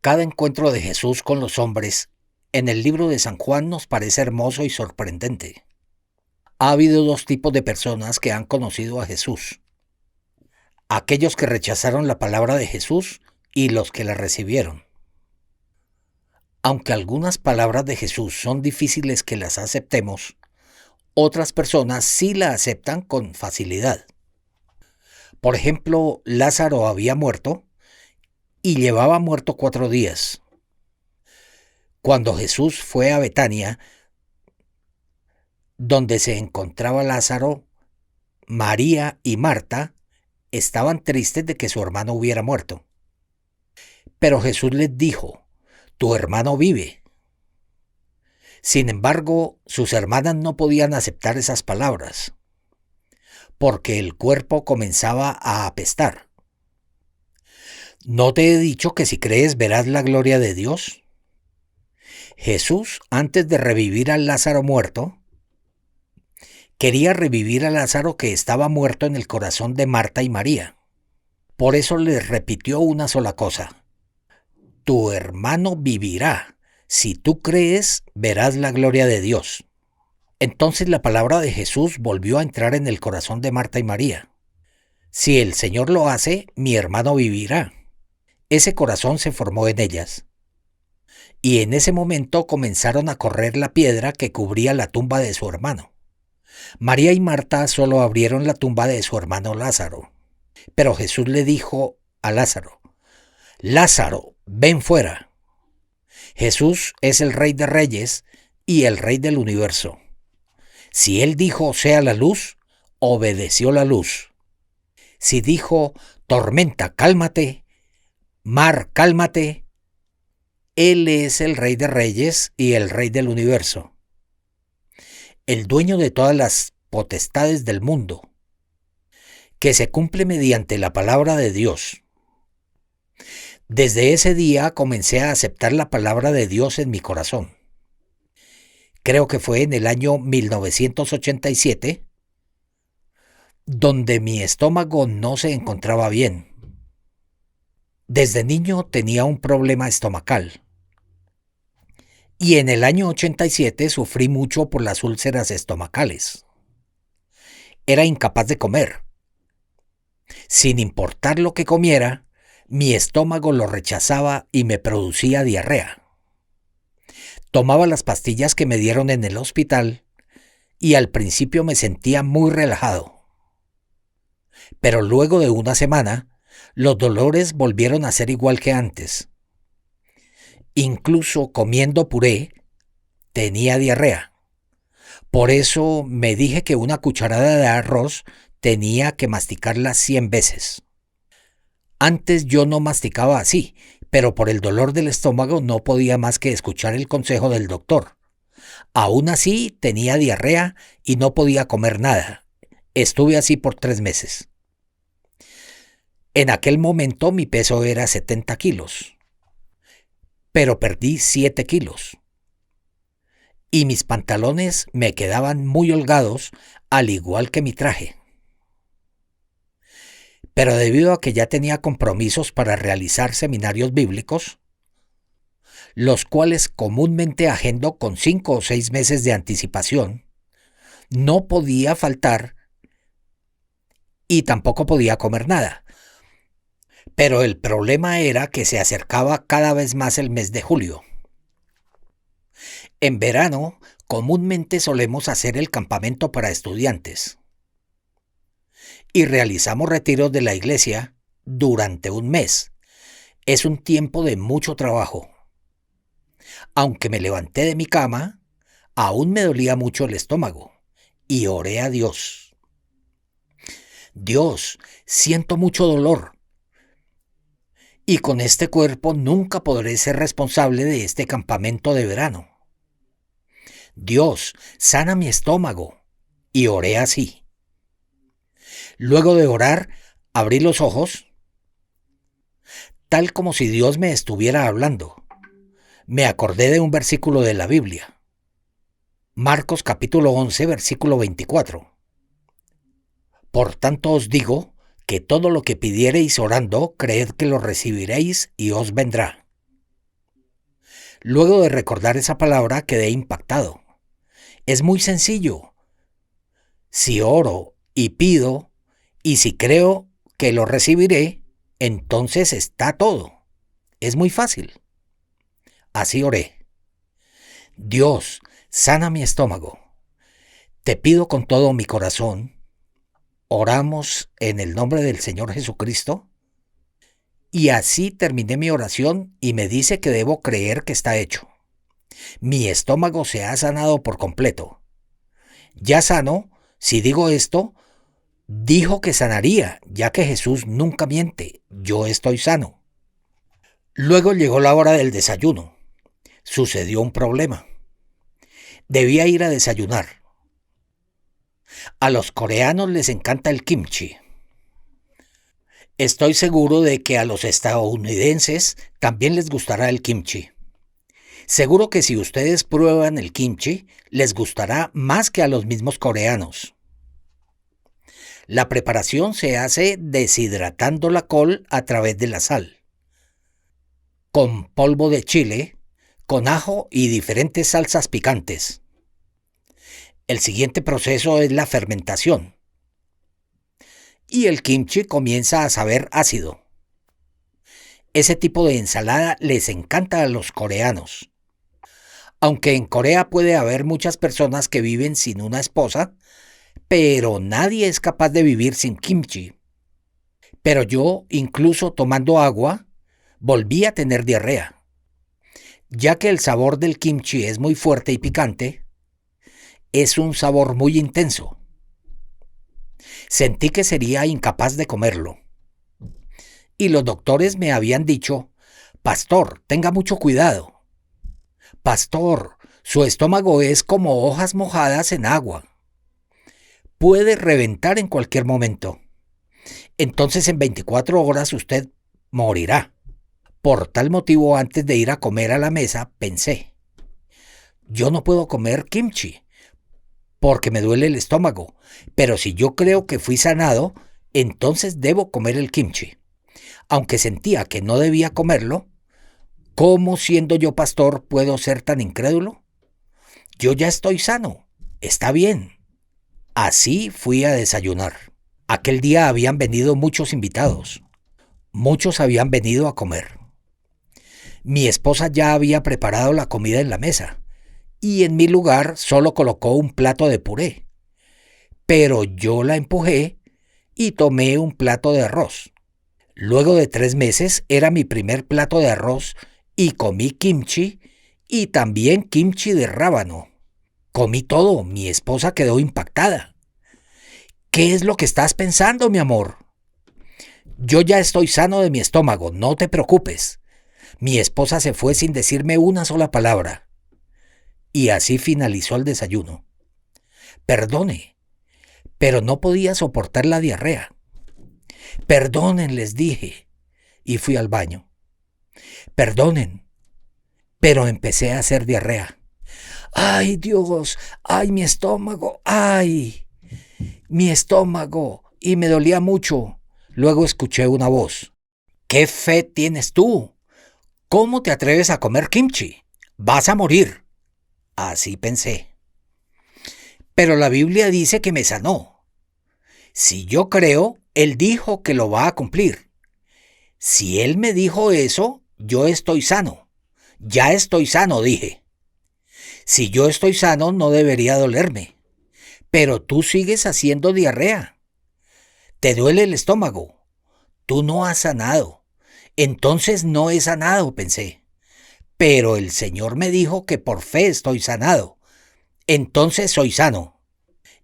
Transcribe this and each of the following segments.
Cada encuentro de Jesús con los hombres en el libro de San Juan nos parece hermoso y sorprendente. Ha habido dos tipos de personas que han conocido a Jesús: aquellos que rechazaron la palabra de Jesús y los que la recibieron. Aunque algunas palabras de Jesús son difíciles que las aceptemos, otras personas sí la aceptan con facilidad. Por ejemplo, Lázaro había muerto y llevaba muerto 4 días. Cuando Jesús fue a Betania, donde se encontraba Lázaro, María y Marta estaban tristes de que su hermano hubiera muerto. Pero Jesús les dijo: tu hermano vive. Sin embargo, sus hermanas no podían aceptar esas palabras, porque el cuerpo comenzaba a apestar. ¿No te he dicho que si crees verás la gloria de Dios? Jesús, antes de revivir a Lázaro muerto, quería revivir a Lázaro que estaba muerto en el corazón de Marta y María. Por eso les repitió una sola cosa: tu hermano vivirá. Si tú crees, verás la gloria de Dios. Entonces la palabra de Jesús volvió a entrar en el corazón de Marta y María. Si el Señor lo hace, mi hermano vivirá. Ese corazón se formó en ellas. Y en ese momento comenzaron a correr la piedra que cubría la tumba de su hermano. María y Marta solo abrieron la tumba de su hermano Lázaro. Pero Jesús le dijo a Lázaro: Lázaro, ven fuera. Jesús es el Rey de Reyes y el Rey del universo. Si Él dijo sea la luz, obedeció la luz. Si dijo tormenta, cálmate, mar, cálmate, Él es el Rey de Reyes y el Rey del universo, el dueño de todas las potestades del mundo, que se cumple mediante la palabra de Dios. Desde ese día comencé a aceptar la palabra de Dios en mi corazón. Creo que fue en el año 1987, donde mi estómago no se encontraba bien. Desde niño tenía un problema estomacal. Y en el año 87 sufrí mucho por las úlceras estomacales. Era incapaz de comer. Sin importar lo que comiera, mi estómago lo rechazaba y me producía diarrea. Tomaba las pastillas que me dieron en el hospital y al principio me sentía muy relajado. Pero luego de una semana, los dolores volvieron a ser igual que antes. Incluso comiendo puré, tenía diarrea. Por eso me dije que una cucharada de arroz tenía que masticarla 100 veces. Antes yo no masticaba así, pero por el dolor del estómago no podía más que escuchar el consejo del doctor. Aún así tenía diarrea y no podía comer nada. Estuve así por 3 meses. En aquel momento mi peso era 70 kilos, pero perdí 7 kilos. Y mis pantalones me quedaban muy holgados, al igual que mi traje. Pero debido a que ya tenía compromisos para realizar seminarios bíblicos, los cuales comúnmente agendo con 5 o 6 meses de anticipación, no podía faltar y tampoco podía comer nada. Pero el problema era que se acercaba cada vez más el mes de julio. En verano, comúnmente solemos hacer el campamento para estudiantes y realizamos retiros de la iglesia durante un mes. Es un tiempo de mucho trabajo. Aunque me levanté de mi cama, aún me dolía mucho el estómago y oré a Dios. Dios, siento mucho dolor y con este cuerpo nunca podré ser responsable de este campamento de verano. Dios, sana mi estómago, y oré así. Luego de orar, abrí los ojos, tal como si Dios me estuviera hablando. Me acordé de un versículo de la Biblia. Marcos capítulo 11, versículo 24. Por tanto os digo que todo lo que pidiereis orando, creed que lo recibiréis y os vendrá. Luego de recordar esa palabra quedé impactado. Es muy sencillo. Si oro y pido, y si creo que lo recibiré, entonces está todo. Es muy fácil. Así oré. Dios, sana mi estómago. Te pido con todo mi corazón. Oramos en el nombre del Señor Jesucristo. Y así terminé mi oración y me dice que debo creer que está hecho. Mi estómago se ha sanado por completo. Ya sano, si digo esto, dijo que sanaría, ya que Jesús nunca miente. Yo estoy sano. Luego llegó la hora del desayuno. Sucedió un problema. Debía ir a desayunar. A los coreanos les encanta el kimchi. Estoy seguro de que a los estadounidenses también les gustará el kimchi. Seguro que si ustedes prueban el kimchi, les gustará más que a los mismos coreanos. La preparación se hace deshidratando la col a través de la sal, con polvo de chile, con ajo y diferentes salsas picantes. El siguiente proceso es la fermentación. Y el kimchi comienza a saber ácido. Ese tipo de ensalada les encanta a los coreanos. Aunque en Corea puede haber muchas personas que viven sin una esposa, pero nadie es capaz de vivir sin kimchi. Pero yo, incluso tomando agua, volví a tener diarrea. Ya que el sabor del kimchi es muy fuerte y picante, es un sabor muy intenso. Sentí que sería incapaz de comerlo. Y los doctores me habían dicho, pastor, tenga mucho cuidado. Pastor, su estómago es como hojas mojadas en agua. Puede reventar en cualquier momento. Entonces en 24 horas usted morirá. Por tal motivo, antes de ir a comer a la mesa, pensé, yo no puedo comer kimchi porque me duele el estómago, pero si yo creo que fui sanado, entonces debo comer el kimchi. Aunque sentía que no debía comerlo, ¿cómo siendo yo pastor puedo ser tan incrédulo? Yo ya estoy sano, está bien. Así fui a desayunar. Aquel día habían venido muchos invitados. Muchos habían venido a comer. Mi esposa ya había preparado la comida en la mesa y en mi lugar solo colocó un plato de puré. Pero yo la empujé y tomé un plato de arroz. Luego de 3 meses era mi primer plato de arroz y comí kimchi y también kimchi de rábano. Comí todo, mi esposa quedó impactada. ¿Qué es lo que estás pensando, mi amor? Yo ya estoy sano de mi estómago, no te preocupes. Mi esposa se fue sin decirme una sola palabra. Y así finalizó el desayuno. Perdone, pero no podía soportar la diarrea. Perdonen, les dije, y fui al baño. Perdonen, pero empecé a hacer diarrea. ¡Ay, Dios! ¡Ay, mi estómago! ¡Ay! Mi estómago. Y me dolía mucho. Luego escuché una voz. ¿Qué fe tienes tú? ¿Cómo te atreves a comer kimchi? Vas a morir. Así pensé. Pero la Biblia dice que me sanó. Si yo creo, Él dijo que lo va a cumplir. Si Él me dijo eso, yo estoy sano. Ya estoy sano, dije. Si yo estoy sano, no debería dolerme. Pero tú sigues haciendo diarrea. Te duele el estómago. Tú no has sanado. Entonces no he sanado, pensé. Pero el Señor me dijo que por fe estoy sanado. Entonces soy sano.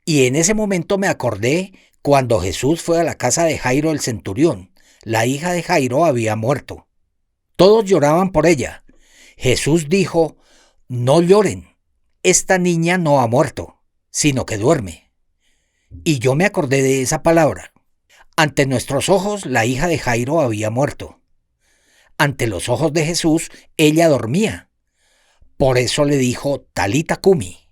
Y en ese momento me acordé cuando Jesús fue a la casa de Jairo el centurión. La hija de Jairo había muerto. Todos lloraban por ella. Jesús dijo, no lloren. Esta niña no ha muerto, sino que duerme. Y yo me acordé de esa palabra. Ante nuestros ojos, la hija de Jairo había muerto. Ante los ojos de Jesús, ella dormía. Por eso le dijo, Talita Cumi.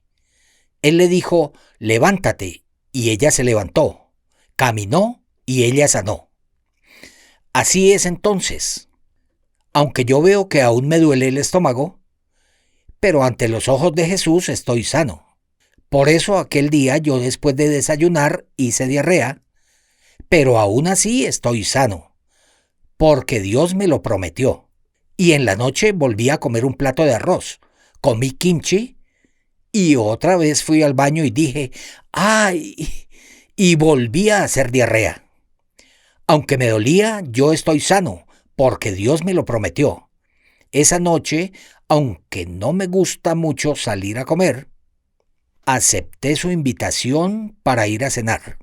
Él le dijo, levántate, y ella se levantó. Caminó, y ella sanó. Así es entonces. Aunque yo veo que aún me duele el estómago, pero ante los ojos de Jesús estoy sano. Por eso aquel día yo después de desayunar hice diarrea, pero aún así estoy sano, porque Dios me lo prometió. Y en la noche volví a comer un plato de arroz, comí kimchi y otra vez fui al baño y dije, ¡ay! Y volví a hacer diarrea. Aunque me dolía, yo estoy sano, porque Dios me lo prometió. Esa noche, aunque no me gusta mucho salir a comer, acepté su invitación para ir a cenar,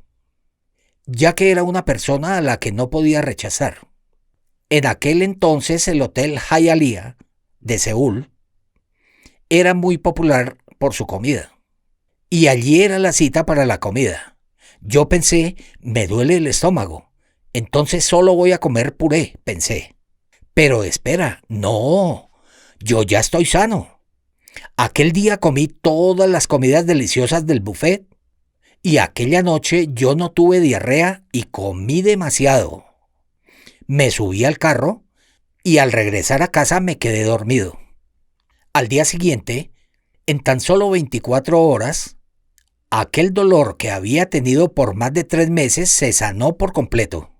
ya que era una persona a la que no podía rechazar. En aquel entonces el Hotel Hialeah de Seúl era muy popular por su comida, y allí era la cita para la comida. Yo pensé, me duele el estómago, entonces solo voy a comer puré, pensé. Pero espera, no, yo ya estoy sano. Aquel día comí todas las comidas deliciosas del buffet y aquella noche yo no tuve diarrea y comí demasiado. Me subí al carro y al regresar a casa me quedé dormido. Al día siguiente, en tan solo 24 horas, aquel dolor que había tenido por más de 3 meses se sanó por completo.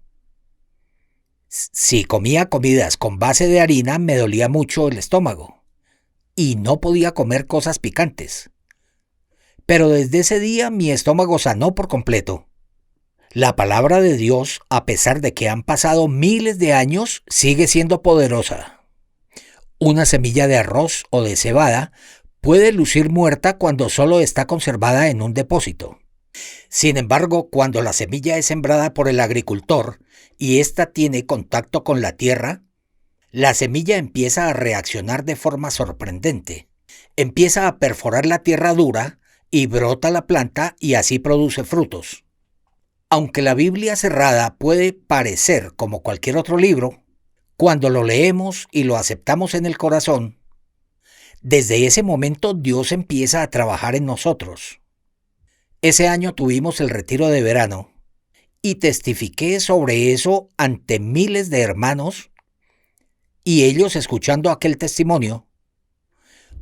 Si comía comidas con base de harina me dolía mucho el estómago y no podía comer cosas picantes. Pero desde ese día mi estómago sanó por completo. La palabra de Dios, a pesar de que han pasado miles de años, sigue siendo poderosa. Una semilla de arroz o de cebada puede lucir muerta cuando solo está conservada en un depósito. Sin embargo, cuando la semilla es sembrada por el agricultor y ésta tiene contacto con la tierra, la semilla empieza a reaccionar de forma sorprendente. Empieza a perforar la tierra dura y brota la planta y así produce frutos. Aunque la Biblia cerrada puede parecer como cualquier otro libro, cuando lo leemos y lo aceptamos en el corazón, desde ese momento Dios empieza a trabajar en nosotros. Ese año tuvimos el retiro de verano y testifiqué sobre eso ante miles de hermanos y ellos escuchando aquel testimonio,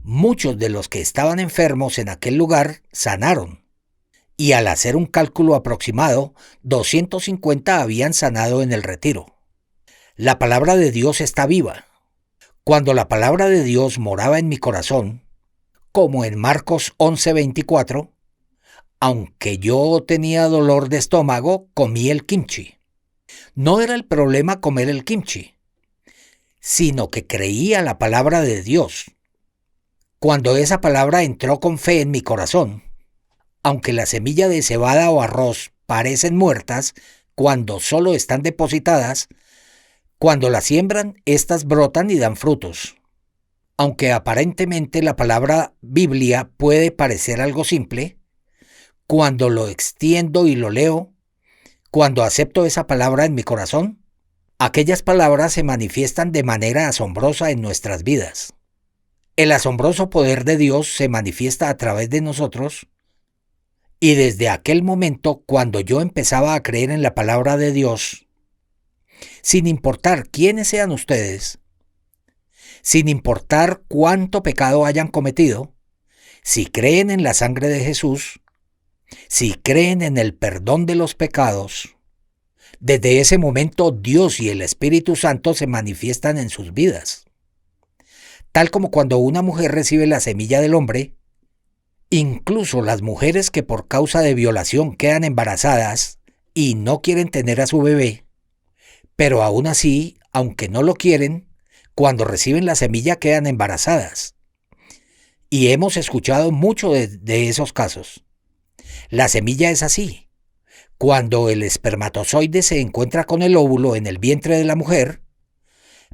muchos de los que estaban enfermos en aquel lugar sanaron y al hacer un cálculo aproximado, 250 habían sanado en el retiro. La palabra de Dios está viva. Cuando la palabra de Dios moraba en mi corazón, como en Marcos 11:24, aunque yo tenía dolor de estómago, comí el kimchi. No era el problema comer el kimchi, sino que creía la palabra de Dios. Cuando esa palabra entró con fe en mi corazón, aunque la semilla de cebada o arroz parecen muertas cuando solo están depositadas, cuando las siembran, éstas brotan y dan frutos. Aunque aparentemente la palabra Biblia puede parecer algo simple, cuando lo extiendo y lo leo, cuando acepto esa palabra en mi corazón, aquellas palabras se manifiestan de manera asombrosa en nuestras vidas. El asombroso poder de Dios se manifiesta a través de nosotros y desde aquel momento, cuando yo empezaba a creer en la palabra de Dios, sin importar quiénes sean ustedes, sin importar cuánto pecado hayan cometido, si creen en la sangre de Jesús, si creen en el perdón de los pecados, desde ese momento Dios y el Espíritu Santo se manifiestan en sus vidas. Tal como cuando una mujer recibe la semilla del hombre, incluso las mujeres que por causa de violación quedan embarazadas y no quieren tener a su bebé, pero aún así, aunque no lo quieren, cuando reciben la semilla quedan embarazadas. Y hemos escuchado mucho de esos casos. La semilla es así. Cuando el espermatozoide se encuentra con el óvulo en el vientre de la mujer,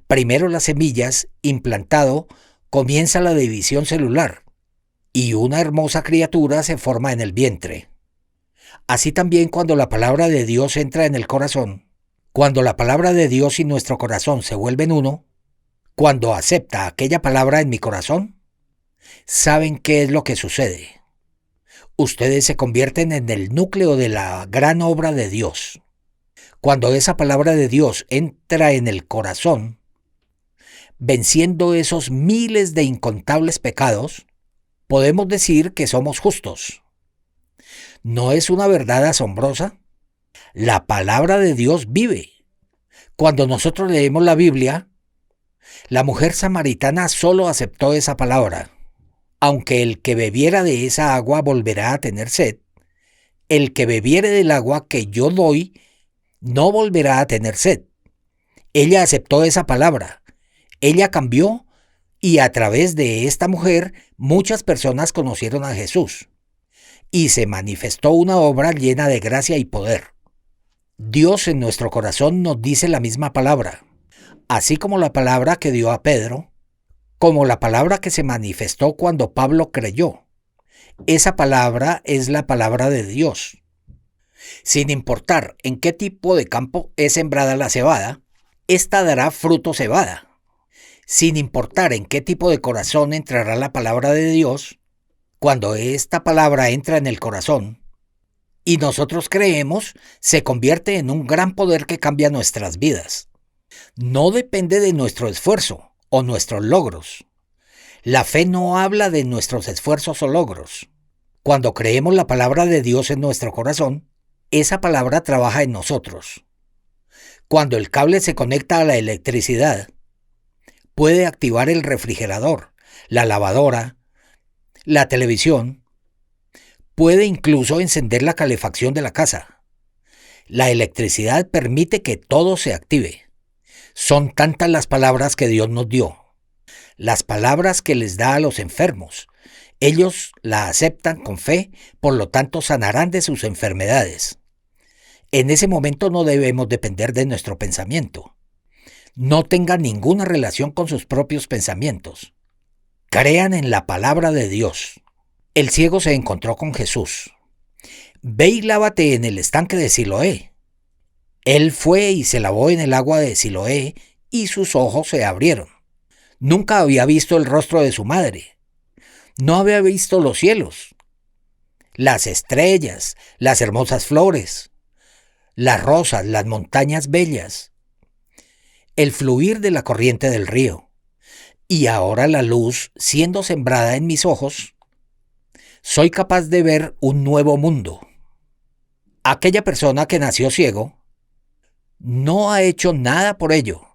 primero las semillas, implantado, comienza la división celular y una hermosa criatura se forma en el vientre. Así también cuando la palabra de Dios entra en el corazón, cuando la palabra de Dios y nuestro corazón se vuelven uno, cuando acepta aquella palabra en mi corazón, ¿saben qué es lo que sucede? Ustedes se convierten en el núcleo de la gran obra de Dios. Cuando esa palabra de Dios entra en el corazón, venciendo esos miles de incontables pecados, podemos decir que somos justos. ¿No es una verdad asombrosa? La palabra de Dios vive. Cuando nosotros leemos la Biblia, la mujer samaritana solo aceptó esa palabra. Aunque el que bebiera de esa agua volverá a tener sed, el que bebiere del agua que yo doy no volverá a tener sed. Ella aceptó esa palabra. Ella cambió y a través de esta mujer muchas personas conocieron a Jesús. Y se manifestó una obra llena de gracia y poder. Dios en nuestro corazón nos dice la misma palabra, así como la palabra que dio a Pedro, como la palabra que se manifestó cuando Pablo creyó. Esa palabra es la palabra de Dios. Sin importar en qué tipo de campo es sembrada la cebada, ésta dará fruto cebada. Sin importar en qué tipo de corazón entrará la palabra de Dios, cuando esta palabra entra en el corazón y nosotros creemos, se convierte en un gran poder que cambia nuestras vidas. No depende de nuestro esfuerzo o nuestros logros. La fe no habla de nuestros esfuerzos o logros. Cuando creemos la palabra de Dios en nuestro corazón, esa palabra trabaja en nosotros. Cuando el cable se conecta a la electricidad, puede activar el refrigerador, la lavadora, la televisión, puede incluso encender la calefacción de la casa. La electricidad permite que todo se active. Son tantas las palabras que Dios nos dio, las palabras que les da a los enfermos. Ellos la aceptan con fe, por lo tanto sanarán de sus enfermedades. En ese momento no debemos depender de nuestro pensamiento. No tengan ninguna relación con sus propios pensamientos. Crean en la palabra de Dios. El ciego se encontró con Jesús. Ve y lávate en el estanque de Siloé. Él fue y se lavó en el agua de Siloé y sus ojos se abrieron. Nunca había visto el rostro de su madre. No había visto los cielos, las estrellas, las hermosas flores, las rosas, las montañas bellas, el fluir de la corriente del río. Y ahora la luz, siendo sembrada en mis ojos, soy capaz de ver un nuevo mundo. Aquella persona que nació ciego no ha hecho nada por ello.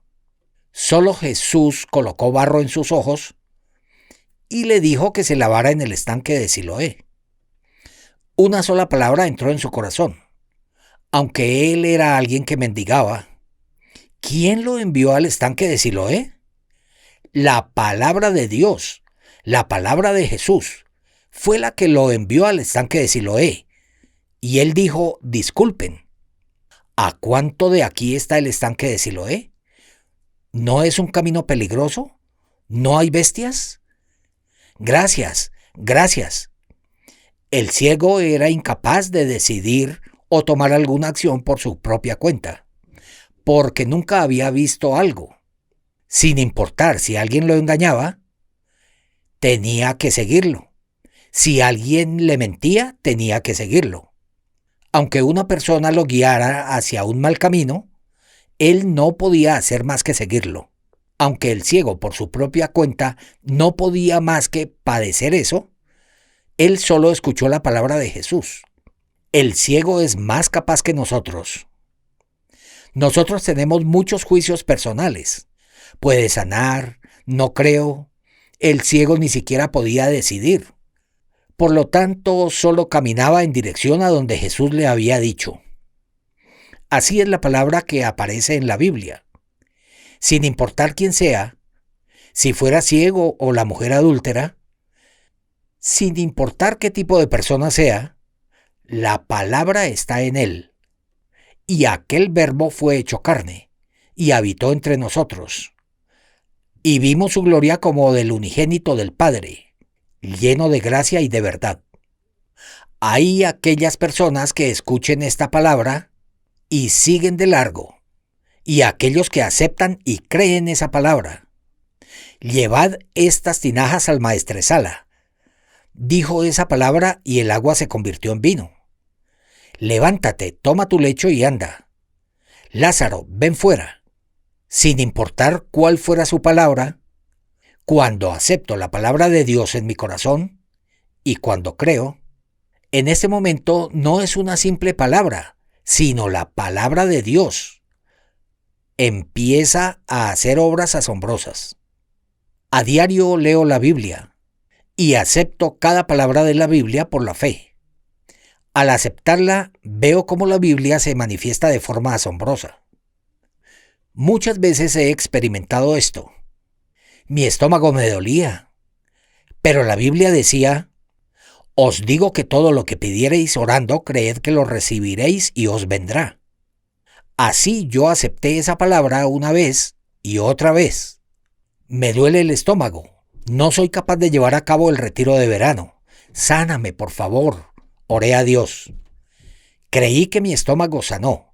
Solo Jesús colocó barro en sus ojos y le dijo que se lavara en el estanque de Siloé. Una sola palabra entró en su corazón. Aunque él era alguien que mendigaba, ¿quién lo envió al estanque de Siloé? La palabra de Dios, la palabra de Jesús, fue la que lo envió al estanque de Siloé. Y él dijo, disculpen, ¿a cuánto de aquí está el estanque de Siloé? ¿No es un camino peligroso? ¿No hay bestias? Gracias, gracias. El ciego era incapaz de decidir o tomar alguna acción por su propia cuenta, porque nunca había visto algo. Sin importar si alguien lo engañaba, tenía que seguirlo. Si alguien le mentía, tenía que seguirlo. Aunque una persona lo guiara hacia un mal camino, él no podía hacer más que seguirlo. Aunque el ciego por su propia cuenta no podía más que padecer eso, él solo escuchó la palabra de Jesús. El ciego es más capaz que nosotros. Nosotros tenemos muchos juicios personales. Puede sanar, no creo. El ciego ni siquiera podía decidir. Por lo tanto, solo caminaba en dirección a donde Jesús le había dicho. Así es la palabra que aparece en la Biblia. Sin importar quién sea, si fuera ciego o la mujer adúltera, sin importar qué tipo de persona sea, la palabra está en él. Y aquel verbo fue hecho carne, y habitó entre nosotros. Y vimos su gloria como del unigénito del Padre, lleno de gracia y de verdad. Hay aquellas personas que escuchen esta palabra y siguen de largo, y aquellos que aceptan y creen esa palabra. Llevad estas tinajas al maestresala. Dijo esa palabra y el agua se convirtió en vino. Levántate, toma tu lecho y anda. Lázaro, ven fuera. sin importar cuál fuera su palabra, cuando acepto la palabra de Dios en mi corazón y cuando creo, en ese momento no es una simple palabra, sino la palabra de Dios. Empieza a hacer obras asombrosas. A diario leo la Biblia y acepto cada palabra de la Biblia por la fe. Al aceptarla, veo cómo la Biblia se manifiesta de forma asombrosa. Muchas veces he experimentado esto. Mi estómago me dolía, pero la Biblia decía: os digo que todo lo que pidiereis orando, creed que lo recibiréis y os vendrá. Así yo acepté esa palabra una vez y otra vez. Me duele el estómago. No soy capaz de llevar a cabo el retiro de verano. Sáname, por favor. Oré a Dios. Creí que mi estómago sanó.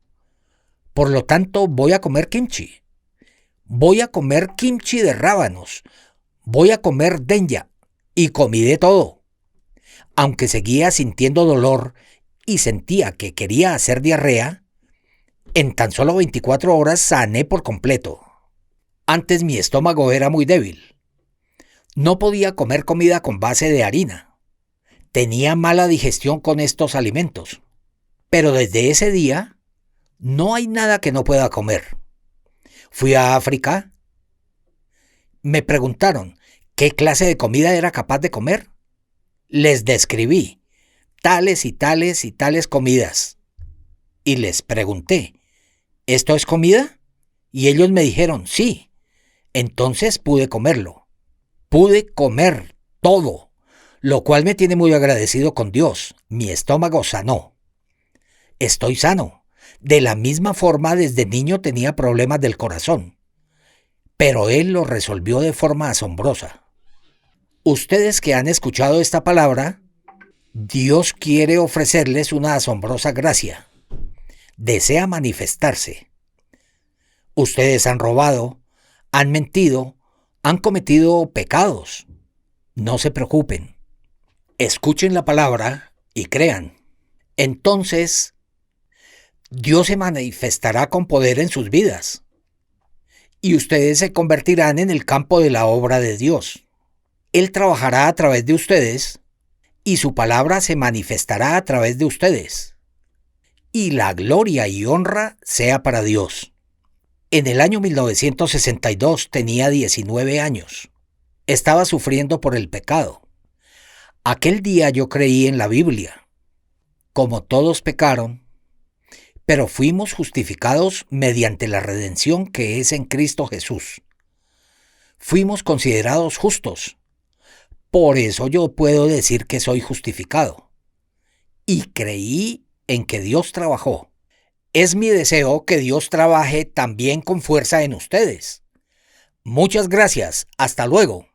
Por lo tanto, voy a comer kimchi. Voy a comer kimchi de rábanos. Voy a comer denya. Y comí de todo. Aunque seguía sintiendo dolor y sentía que quería hacer diarrea, en tan solo 24 horas sané por completo. Antes mi estómago era muy débil. No podía comer comida con base de harina. Tenía mala digestión con estos alimentos. Pero desde ese día, no hay nada que no pueda comer. Fui a África. Me preguntaron qué clase de comida era capaz de comer. Les describí tales y tales y tales comidas. Y les pregunté, ¿esto es comida? Y ellos me dijeron, sí. Entonces pude comerlo. Pude comer todo, lo cual me tiene muy agradecido con Dios. Mi estómago sanó. Estoy sano. De la misma forma, desde niño tenía problemas del corazón, pero Él lo resolvió de forma asombrosa. Ustedes que han escuchado esta palabra, Dios quiere ofrecerles una asombrosa gracia. Desea manifestarse. Ustedes han robado, han mentido, han cometido pecados. No se preocupen. Escuchen la palabra y crean. Entonces, Dios se manifestará con poder en sus vidas. Y ustedes se convertirán en el campo de la obra de Dios. Él trabajará a través de ustedes y su palabra se manifestará a través de ustedes. Y la gloria y honra sea para Dios. En el año 1962 tenía 19 años. Estaba sufriendo por el pecado. Aquel día yo creí en la Biblia. Como todos pecaron, pero fuimos justificados mediante la redención que es en Cristo Jesús. Fuimos considerados justos. Por eso yo puedo decir que soy justificado. Y creí en que Dios trabajó. Es mi deseo que Dios trabaje también con fuerza en ustedes. Muchas gracias. Hasta luego.